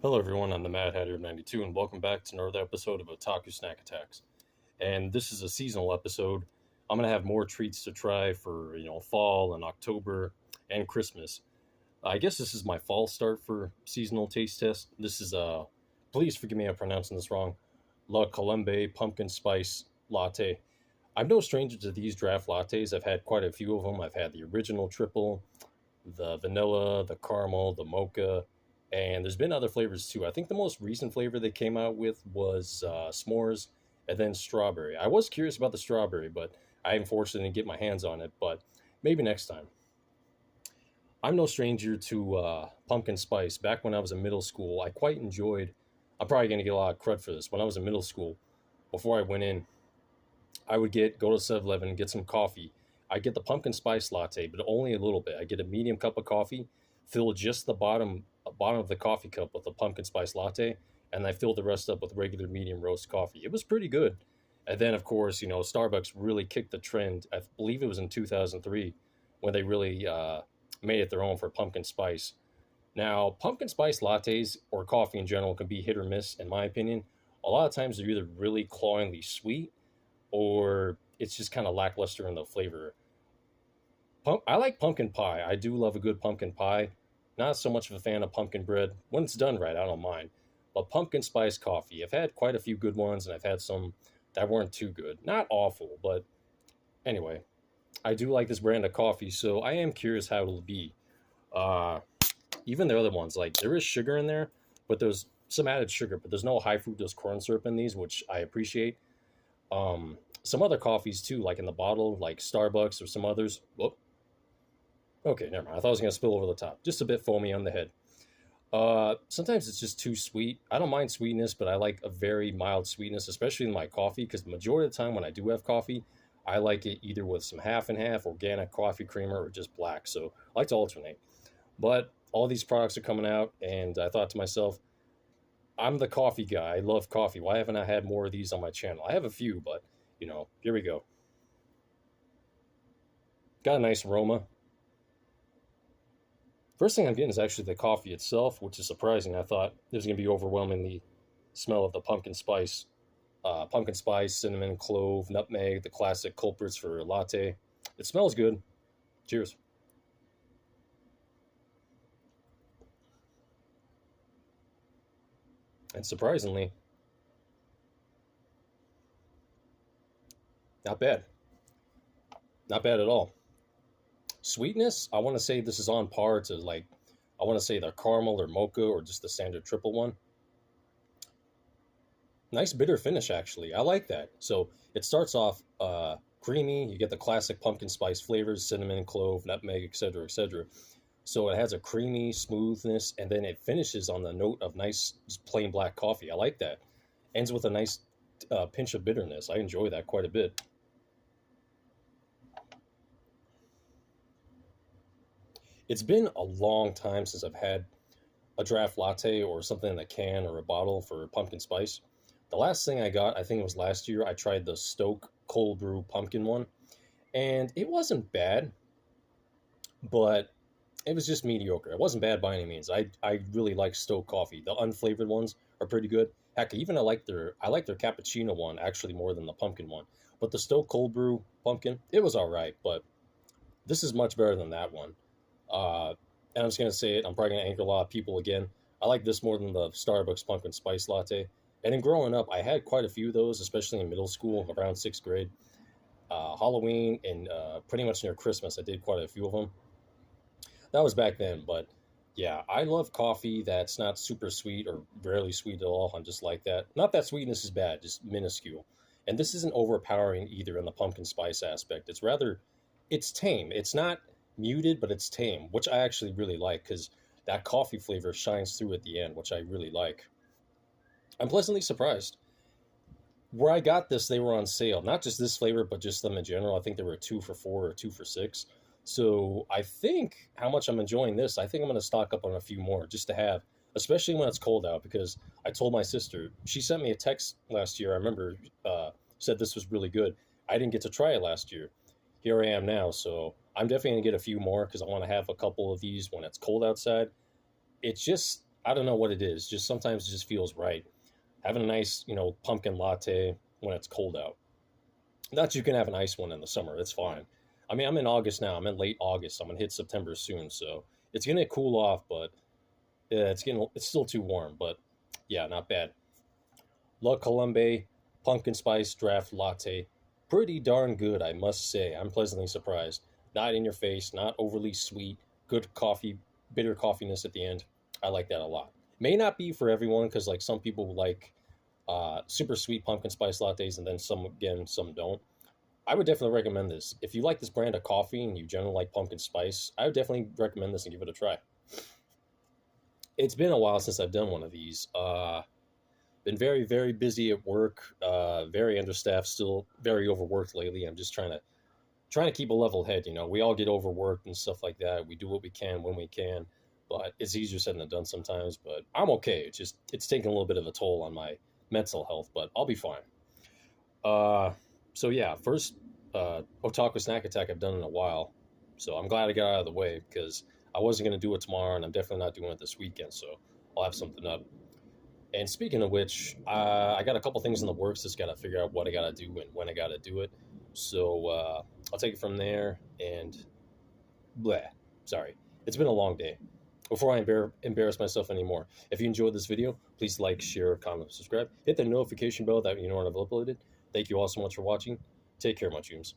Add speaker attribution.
Speaker 1: Hello, everyone. I'm the Mad Hatter of 92, and welcome back to another episode of Otaku Snack Attacks. And this is a seasonal episode. I'm going to have more treats to try for, fall and October and Christmas. I guess this is my fall start for seasonal taste test. This is, please forgive me if I'm pronouncing this wrong, La Coloumbe Pumpkin Spice Latte. I'm no stranger to these draft lattes. I've had quite a few of them. I've had the original triple, the vanilla, the caramel, the mocha, and there's been other flavors too. I think the most recent flavor they came out with was s'mores and then strawberry. I was curious about the strawberry, but I unfortunately didn't get my hands on it, but maybe next time. I'm no stranger to pumpkin spice. Back when I was in middle school, I quite enjoyed. I'm probably going to get a lot of credit for this. When I was in middle school, before I went in, I would go to 7-Eleven and get some coffee. I get the pumpkin spice latte, but only a little bit. I get a medium cup of coffee, fill just the bottom of the coffee cup with a pumpkin spice latte, and I filled the rest up with regular medium roast coffee. It was pretty good. And then, of course, Starbucks really kicked the trend. I believe it was in 2003 when they really made it their own for pumpkin spice. Now, pumpkin spice lattes or coffee in general can be hit or miss, in my opinion. A lot of times they're either really cloyingly sweet or it's just kind of lackluster in the flavor. I like pumpkin pie. I do love a good pumpkin pie. Not so much of a fan of pumpkin bread. When it's done right, I don't mind. But pumpkin spice coffee, I've had quite a few good ones, and I've had some that weren't too good. Not awful, but anyway, I do like this brand of coffee, so I am curious how it'll be. Uh, Even the other ones, like there is sugar in there, but there's some added sugar, but there's no high fructose corn syrup in these, which I appreciate. Some other coffees too, like in the bottle, like Starbucks or some others. Whoop. Okay, never mind. I thought I was gonna spill over the top. Just a bit foamy on the head. Sometimes it's just too sweet. I don't mind sweetness, but I like a very mild sweetness, especially in my coffee, because the majority of the time when I do have coffee, I like it either with some half and half organic coffee creamer or just black. So I like to alternate. But all these products are coming out, and I thought to myself, I'm the coffee guy. I love coffee. Why haven't I had more of these on my channel? I have a few, but here we go. Got a nice aroma. First thing I'm getting is actually the coffee itself, which is surprising. I thought it was going to be overwhelmingly smell of the pumpkin spice, cinnamon, clove, nutmeg, the classic culprits for a latte. It smells good. Cheers. And surprisingly, not bad. Not bad at all. Sweetness, I want to say this is on par to like, I want to say the caramel or mocha or just the standard triple one. Nice bitter finish, actually. I like that. So it starts off creamy. You get the classic pumpkin spice flavors, cinnamon, clove, nutmeg, etc., etc. So it has a creamy smoothness, and then it finishes on the note of nice, just plain black coffee. I like that. Ends with a nice pinch of bitterness. I enjoy that quite a bit. It's been a long time since I've had a draft latte or something in a can or a bottle for pumpkin spice. The last thing I got, I think it was last year, I tried the Stoke cold brew pumpkin one, and it wasn't bad, but it was just mediocre. It wasn't bad by any means. I really like Stoke coffee. The unflavored ones are pretty good. Heck, even I like their cappuccino one actually more than the pumpkin one. But the Stoke cold brew pumpkin, it was all right, but this is much better than that one. Uh, and I'm just gonna say it. I'm probably gonna anger a lot of people again. I like this more than the Starbucks pumpkin spice latte. And in growing up, I had quite a few of those, especially in middle school, around sixth grade. Halloween and pretty much near Christmas, I did quite a few of them. That was back then, but yeah, I love coffee that's not super sweet or rarely sweet at all. I'm just like that. Not that sweetness is bad, just minuscule. And this isn't overpowering either in the pumpkin spice aspect. It's tame. It's not muted, but it's tame, which I actually really like because that coffee flavor shines through at the end, which I really like. I'm pleasantly surprised. Where I got this, they were on sale. Not just this flavor, but just them in general. I think they were 2 for $4 or 2 for $6. So I think how much I'm enjoying this, I think I'm going to stock up on a few more just to have, especially when it's cold out. Because I told my sister, she sent me a text last year. I remember said this was really good. I didn't get to try it last year. Here I am now, so I'm definitely gonna get a few more because I want to have a couple of these when it's cold outside. It's just I don't know what it is. Just sometimes it just feels right. Having a nice, pumpkin latte when it's cold out. Not that you can have an ice one in the summer. That's fine. I mean, I'm in August now. I'm in late August. I'm gonna hit September soon, so it's gonna cool off. But yeah, it's still too warm. But yeah, not bad. La Coloumbe pumpkin spice draft latte, pretty darn good, I must say. I'm pleasantly surprised. Not in your face, not overly sweet. Good coffee, bitter coffeeness at the end. I like that a lot. May not be for everyone because like some people like super sweet pumpkin spice lattes, and then some don't. I would definitely recommend this. If you like this brand of coffee and you generally like pumpkin spice, I would definitely recommend this and give it a try. It's been a while since I've done one of these. Been very, very busy at work, very understaffed, still very overworked lately. I'm just trying to keep a level head. We all get overworked and stuff like that. We do what we can when we can, but it's easier said than done sometimes. But I'm okay. It's taking a little bit of a toll on my mental health, but I'll be fine. Uh, so yeah, first Otaku snack attack I've done in a while, so I'm glad I got out of the way because I wasn't gonna do it tomorrow, and I'm definitely not doing it this weekend. So I'll have something up. And speaking of which, I got a couple things in the works. Just got to figure out what I got to do and when I got to do it. So I'll take it from there. And bleh, sorry. It's been a long day. Before I embarrass myself anymore, if you enjoyed this video, please like, share, comment, subscribe. Hit the notification bell that you know when I've uploaded. Thank you all so much for watching. Take care, my chums.